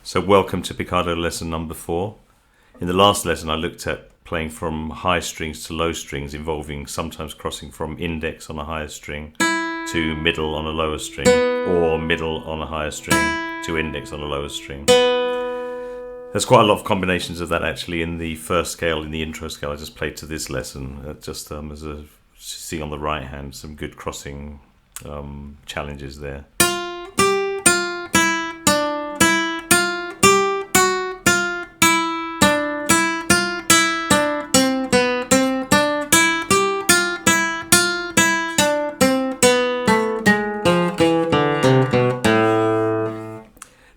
So welcome to Picado lesson number 4. In the last lesson I looked at playing from high strings to low strings, involving sometimes crossing from index on a higher string to middle on a lower string, or middle on a higher string to index on a lower string. There's quite a lot of combinations of that actually in the first scale, in the intro scale I just played to this lesson. Just as a see on the right hand, some good crossing challenges there.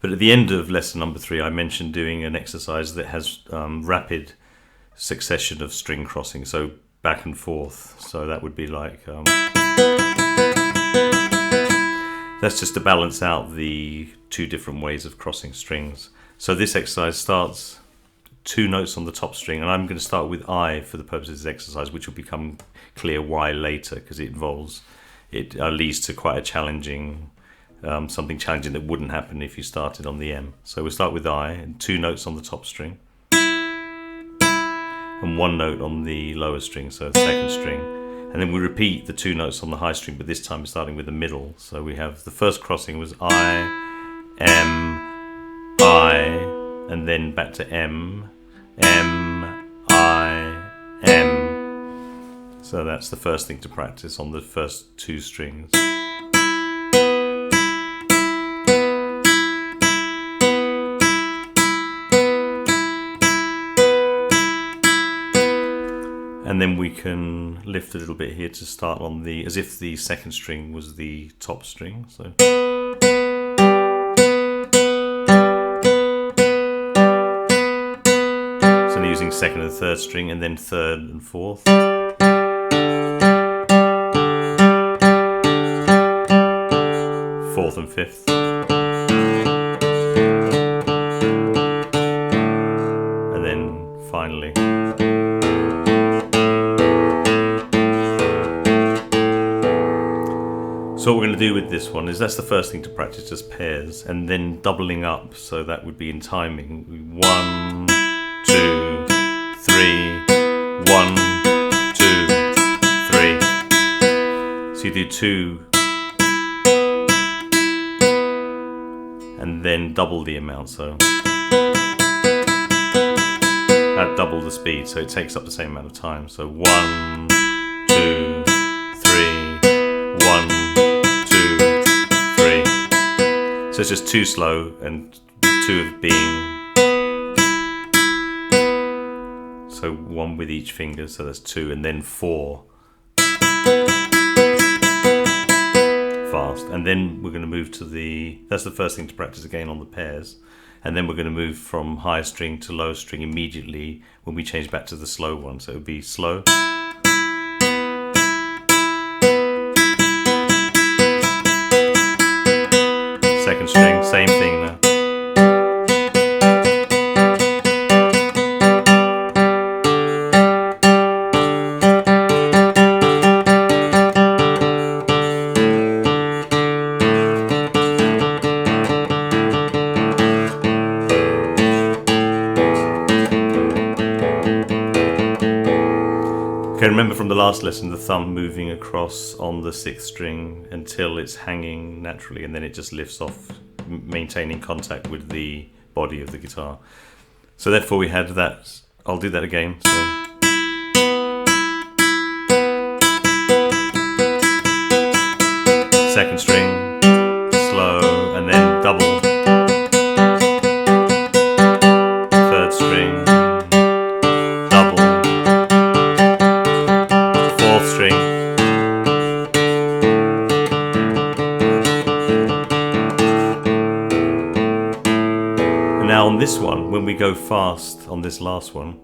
But at the end of lesson number 3, I mentioned doing an exercise that has rapid succession of string crossing, so back and forth. So that would be like that's just to balance out the 2 different ways of crossing strings. So this exercise starts 2 notes on the top string, and I'm going to start with I for the purpose of this exercise, which will become clear why later, because it leads to quite a challenging. Something challenging that wouldn't happen if you started on the M. So we'll start with I, and 2 notes on the top string, and 1 note on the lower string, so the second string. And then we repeat the 2 notes on the high string, but this time we're starting with the middle. So we have the first crossing was I, M, I, and then back to M, M, I, M. So that's the first thing to practice on the first 2 strings. And then we can lift a little bit here to start on the, as if the second string was the top string. So now using second and third string, and then third and fourth. Fourth and fifth. And then finally. So what we're going to do with this one is, that's the first thing to practice, just pairs, and then doubling up, so that would be in timing. 1, 2, 3, 1, 2, 3. So you do 2, and then double the amount, so that double the speed, so it takes up the same amount of time. So 1, 2, 3, 1, 2, 3. So it's just 2 slow and 2 of being, so 1 with each finger, so that's 2, and then 4 fast. And then we're going to move to that's the first thing to practice again on the pairs. And then we're going to move from higher string to lower string immediately when we change back to the slow one. So it would be slow. Second string, same thing now. Okay, remember from the last lesson, the thumb moving across on the 6th string until it's hanging naturally, and then it just lifts off, maintaining contact with the body of the guitar. So therefore we had that. I'll do that again. So second string, slow, and then double. Third string, double. Fourth string. And now on this one, when we go fast on this last one,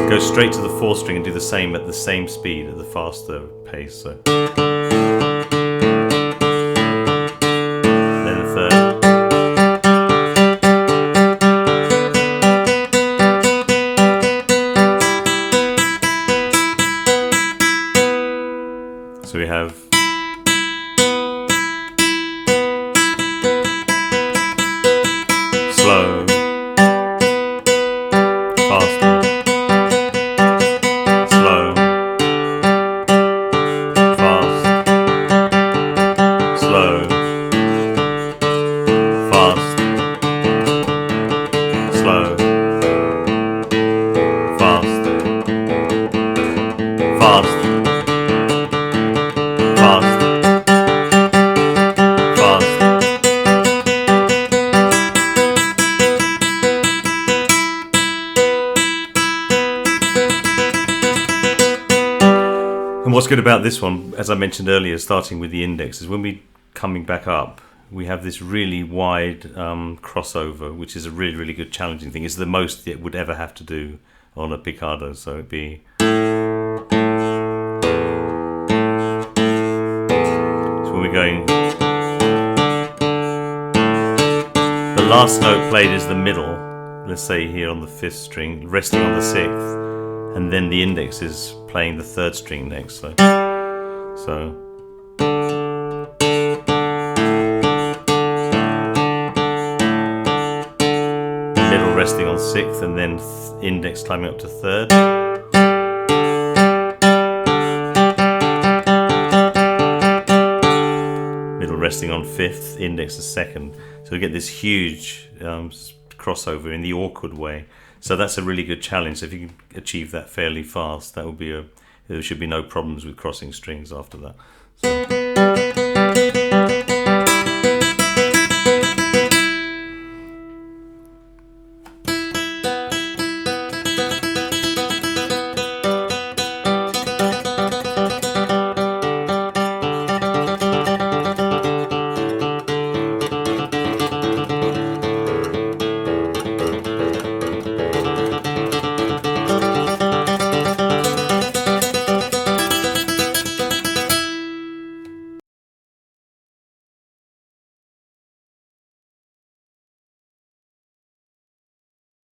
go straight to the 4th string and do the same at the same speed, at the faster pace. So then the 3rd. what's good about this one, as I mentioned earlier, starting with the index, is when we coming back up, we have this really wide crossover, which is a really, really good challenging thing. It's the most it would ever have to do on a picado. So it'd be... So when we're going... The last note played is the middle, let's say here on the 5th string, resting on the 6th, and then the index is playing the 3rd string next. So middle resting on 6th, and then index climbing up to 3rd. Middle resting on 5th, index is 2nd. So we get this huge crossover in the awkward way. So that's a really good challenge. So if you can achieve that fairly fast, that would be there should be no problems with crossing strings after that. So.